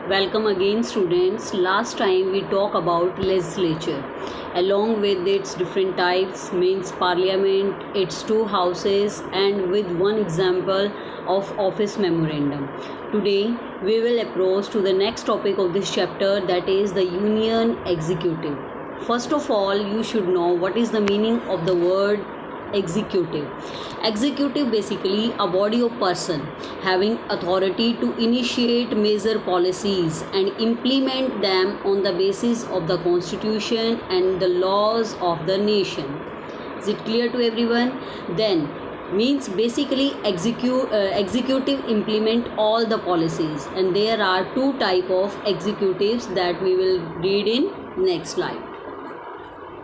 Welcome again students. Last time we talked about legislature along with its different types means parliament, its two houses and with one example of office memorandum. Today we will approach to the next topic of this chapter, that is the union executive. First of all, you should know what is the meaning of the word executive. Executive basically a body of person having authority to initiate major policies and implement them on the basis of the constitution and the laws of the nation. Is it clear to everyone? Then means basically executive implement all the policies, and there are two type of executives that we will read in next slide.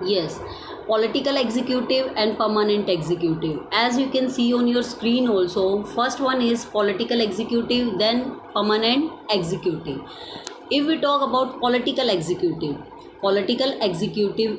Yes, political executive and permanent executive. As you can see on your screen also, first one is political executive, then permanent executive. If we talk about political executive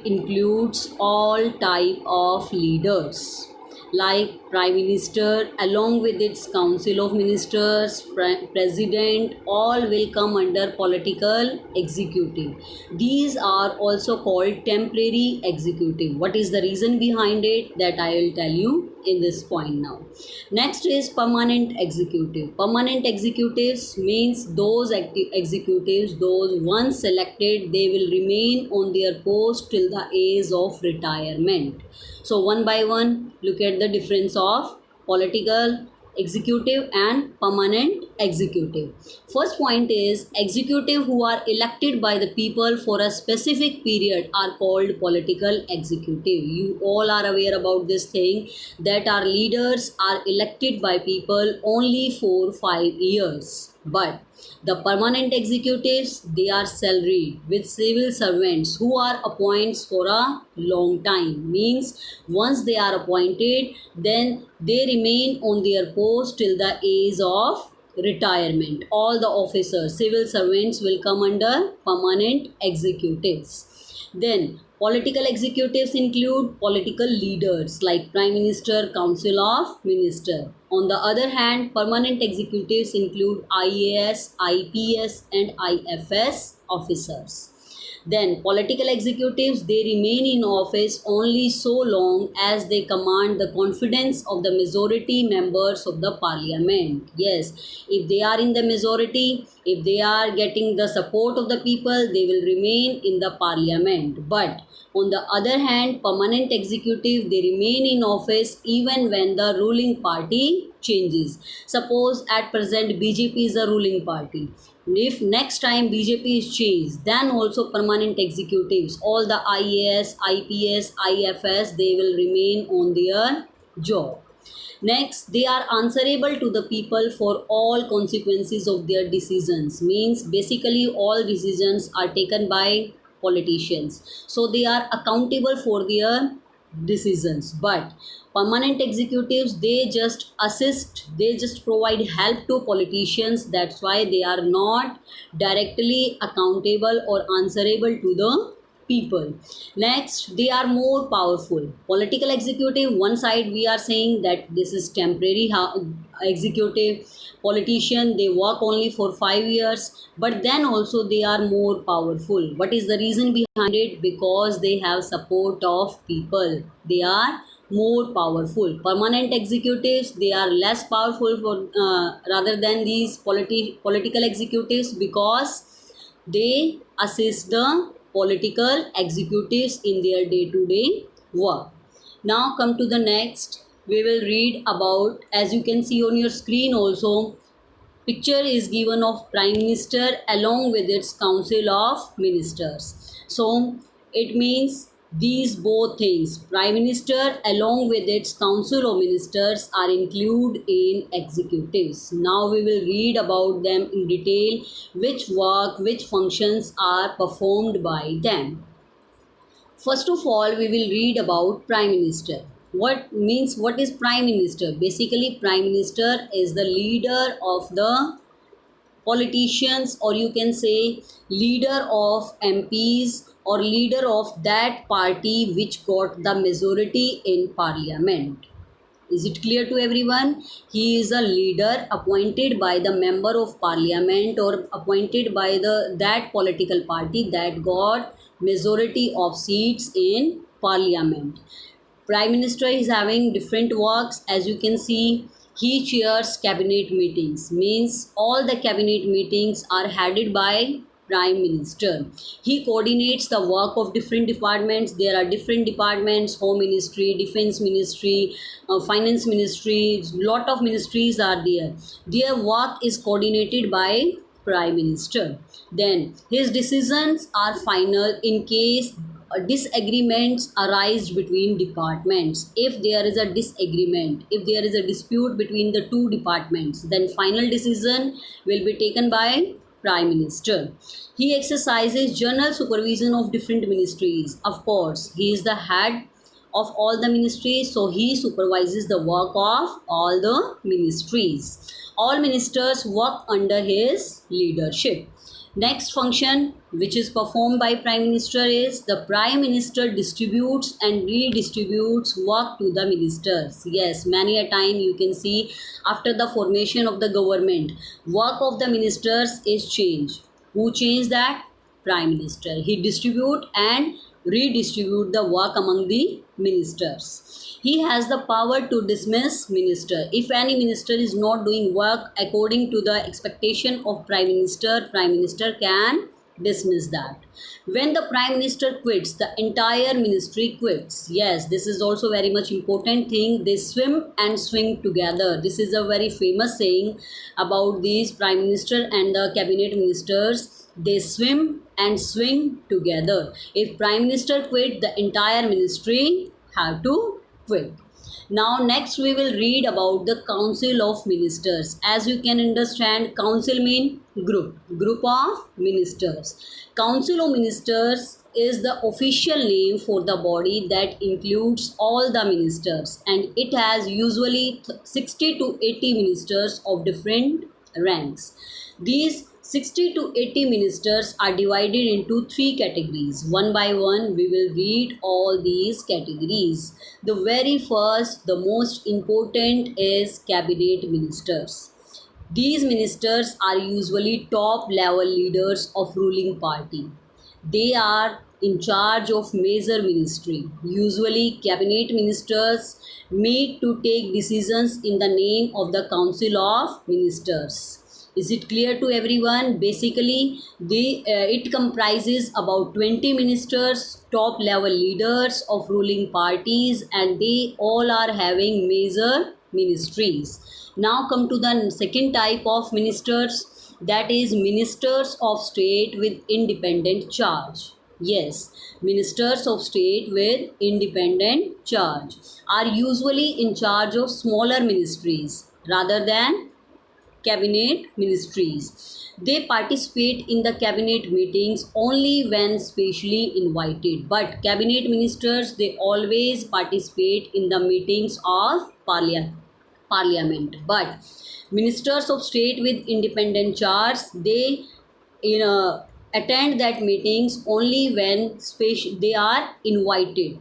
includes all type of leaders like prime minister along with its council of ministers, president, all will come under political executive. These are also called temporary executive. What is the reason behind it, that I will tell you in this point now. Next is permanent executive. Permanent executives means those executives, those once selected, they will remain on their post till the age of retirement. So one by one, look at the difference of political executive and permanent executive. First point is executive who are elected by the people for a specific period are called political executive. You all are aware about this thing, that our leaders are elected by people only for 5 years. But the permanent executives, they are salaried with civil servants who are appointed for a long time. Means once they are appointed, then they remain on their post till the age of retirement. All the officers, civil servants will come under permanent executives. Then political executives include political leaders like prime minister, council of minister. On the other hand, permanent executives include IAS, IPS and IFS officers. Then political executives, they remain in office only so long as they command the confidence of the majority members of the parliament. Yes, if they are in the majority, if they are getting the support of the people, they will remain in the parliament. But on the other hand, permanent executive, they remain in office even when the ruling party changes. Suppose at present BJP is the ruling party. If next time BJP is changed, then also permanent executives, all the IAS, IPS, IFS, they will remain on their job. Next, they are answerable to the people for all consequences of their decisions. Means basically all decisions are taken by politicians. So they are accountable for their decisions. But permanent executives, they just assist, they just provide help to politicians. That's why they are not directly accountable or answerable to the people. Next, they are more powerful. Political executive, one side we are saying that this is temporary executive. Politician, they work only for 5 years, but then also they are more powerful. What is the reason behind it? Because they have support of people. They are more powerful. Permanent executives, they are less powerful for rather than these political executives, because they assist the political executives in their day-to-day work. Now come to the next. We will read about, as you can see on your screen also, picture is given of prime minister along with its council of ministers. So it means these both things, prime minister along with its council of ministers, are included in executives. Now we will read about them in detail, which work, which functions are performed by them. First of all, we will read about prime minister. What is prime minister? Basically, prime minister is the leader of the politicians, or you can say leader of MPs, or leader of that party which got the majority in parliament. Is it clear to everyone? He is a leader appointed by the member of parliament or appointed by that political party that got majority of seats in parliament. Prime Minister is having different works. As you can see, he chairs cabinet meetings, means all the cabinet meetings are headed by Prime Minister. He coordinates the work of different departments. There are different departments: Home Ministry, Defense Ministry, Finance Ministry, lot of ministries are there. Their work is coordinated by Prime Minister. Then his decisions are final in case disagreements arise between departments. If there is a disagreement, if there is a dispute between the two departments, then final decision will be taken by Prime Minister. He exercises general supervision of different ministries. Of course, he is the head of all the ministries, so he supervises the work of all the ministries. All ministers work under his leadership. Next function which is performed by Prime Minister is the Prime Minister distributes and redistributes work to the ministers. Yes, many a time you can see after the formation of the government, work of the ministers is changed. Who changed that? Prime Minister. He distribute and redistribute the work among the ministers. He has the power to dismiss minister. If any minister is not doing work according to the expectation of Prime Minister can dismiss that. When the Prime Minister quits, the entire ministry quits. Yes, this is also very much important thing. They swim and swing together. This is a very famous saying about these Prime Minister and the cabinet ministers. They swim and swing together. If Prime Minister quit, the entire ministry have to quit. Now next we will read about the Council of Ministers. As you can understand, council mean group of ministers. Council of Ministers is the official name for the body that includes all the ministers, and it has usually 60 to 80 ministers of different ranks. These 60 to 80 ministers are divided into three categories. One by one, we will read all these categories. The very first, the most important is cabinet ministers. These ministers are usually top level leaders of ruling party. They are in charge of major ministry. Usually, cabinet ministers meet to take decisions in the name of the Council of Ministers. Is it clear to everyone? Basically, it comprises about 20 ministers, top level leaders of ruling parties, and they all are having major ministries. Now come to the second type of ministers, that is ministers of state with independent charge. Yes, ministers of state with independent charge are usually in charge of smaller ministries rather than cabinet ministries. They participate in the cabinet meetings only when specially invited. But cabinet ministers, they always participate in the meetings of parliament. But ministers of state with independent charge, they attend that meetings only when they are invited.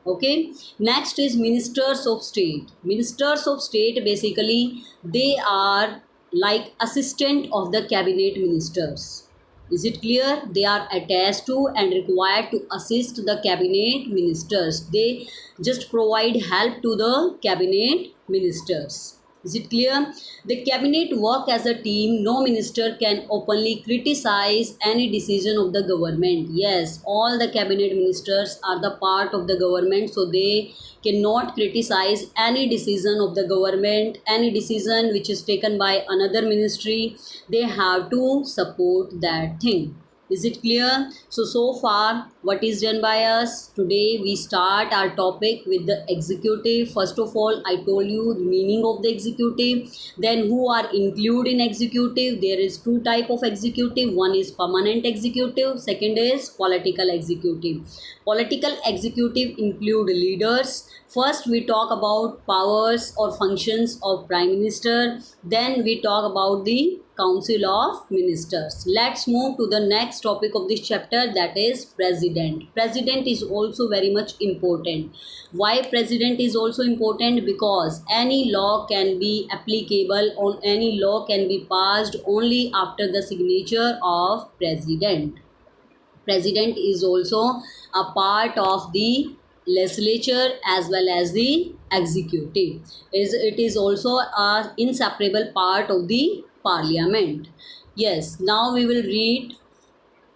Okay, next is ministers of state. Ministers of state, basically they are like assistant of the cabinet ministers. Is it clear? They are attached to and required to assist the cabinet ministers. They just provide help to the cabinet ministers. Is it clear? The cabinet work as a team. No minister can openly criticize any decision of the government. Yes, all the cabinet ministers are the part of the government, so they cannot criticize any decision of the government, any decision which is taken by another ministry. They have to support that thing. Is it clear? So far what is done by us? Today we start our topic with the executive. First of all, I told you the meaning of the executive. Then who are included in executive? There is two type of executive. One is permanent executive. Second is political executive. Political executive include leaders. First we talk about powers or functions of Prime Minister. Then we talk about the Council of Ministers. Let's move to the next topic of this chapter, that is President. President is also very much important. Why President is also important? Because any law can be applicable, or any law can be passed only after the signature of President. President is also a part of the legislature as well as the executive. It is also a inseparable part of the parliament. Yes, now we will read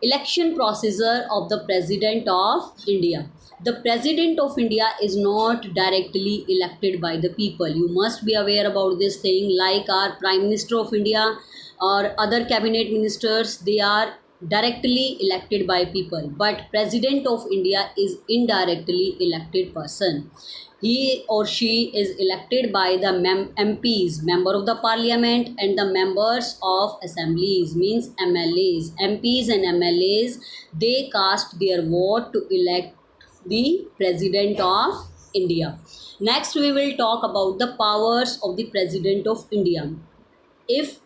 election procedure of the President of India. The President of India is not directly elected by the people. You must be aware about this thing. Like our Prime Minister of India or other cabinet ministers, they are directly elected by people. But President of India is indirectly elected person. He or she is elected by the MPs, member of the parliament, and the members of assemblies, means MLAs. MPs and MLAs, they cast their vote to elect the President of India. Next, we will talk about the powers of the President of India. If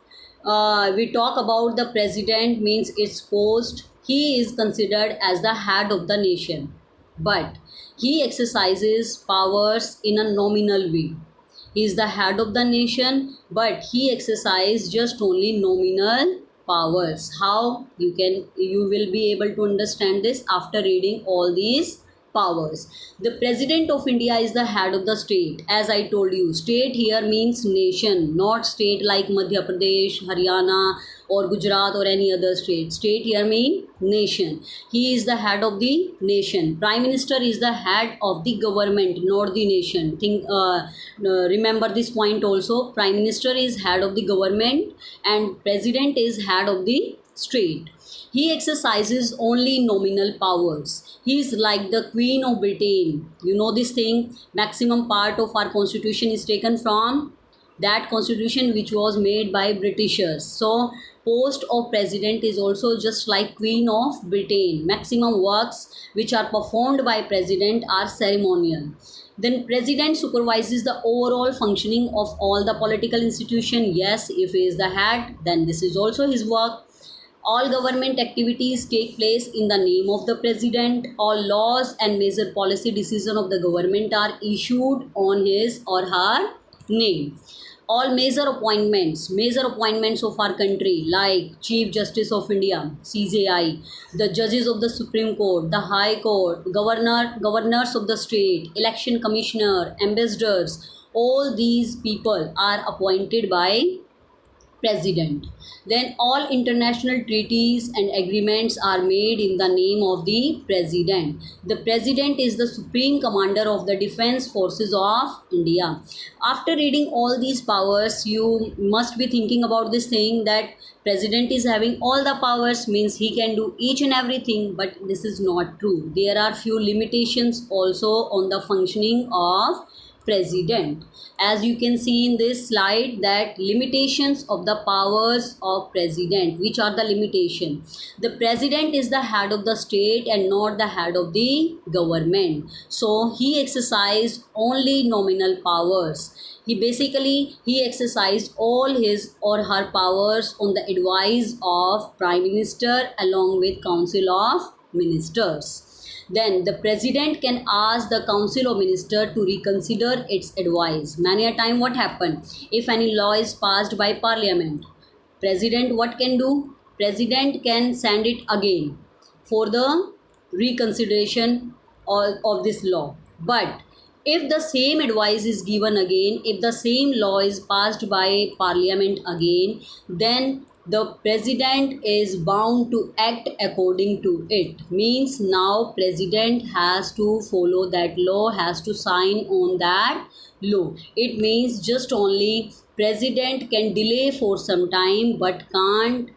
we talk about the President, means its post, he is considered as the head of the nation, but he exercises powers in a nominal way. He is the head of the nation, but he exercises just only nominal powers. How? You will be able to understand this after reading all these powers. The President of India is the head of the state. As I told you, state here means nation, not state like Madhya Pradesh, Haryana or Gujarat or any other state. State here means nation. He is the head of the nation. Prime Minister is the head of the government, not the nation. Remember this point also. Prime Minister is head of the government and President is head of the state. He exercises only nominal powers. He is like the Queen of Britain. You know this thing. Maximum part of our constitution is taken from that constitution which was made by Britishers. So post of president is also just like Queen of Britain. Maximum works which are performed by president are ceremonial. Then president supervises the overall functioning of all the political institution. Yes, if he is the head, then this is also his work. All government activities take place in the name of the president. All laws and major policy decisions of the government are issued on his or her name. All major appointments of our country, like Chief Justice of India, CJI, the judges of the Supreme Court, the High Court, governors of the state, election commissioner, ambassadors, all these people are appointed by president. Then all international treaties and agreements are made in the name of the president. The president is the supreme commander of the defense forces of India. After reading all these powers, you must be thinking about this thing that president is having all the powers, means he can do each and everything, but this is not true. There are few limitations also on the functioning of president. As you can see in this slide, that limitations of the powers of president. Which are the limitation? The president is the head of the state and not the head of the government, so he exercised only nominal powers. He exercised all his or her powers on the advice of prime minister along with council of ministers. Then the president can ask the council of minister to reconsider its advice. Many a time what happen, if any law is passed by parliament, president what can do? President can send it again for the reconsideration of this law. But if the same advice is given again, if the same law is passed by parliament again, then the president is bound to act according to it. Means now president has to follow that law, has to sign on that law. It means just only president can delay for some time but can't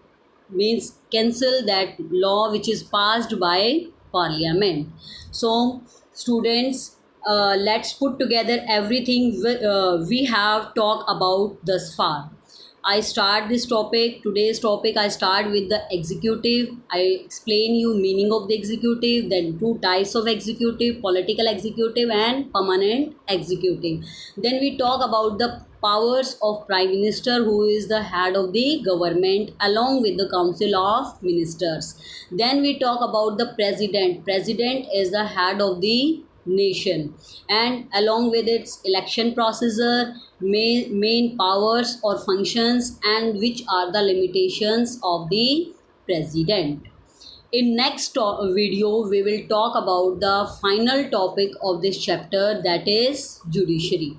means cancel that law which is passed by parliament. So students, let's put together everything we have talked about thus far. I start this topic, today's topic, I start with the executive. I explain you meaning of the executive, then two types of executive, political executive and permanent executive. Then we talk about the powers of Prime Minister, who is the head of the government, along with the Council of Ministers. Then we talk about the President. President is the head of the nation, and along with its election procedure, main powers or functions, and which are the limitations of the president. In next video, we will talk about the final topic of this chapter, that is judiciary.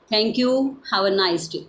Thank you. Have a nice day.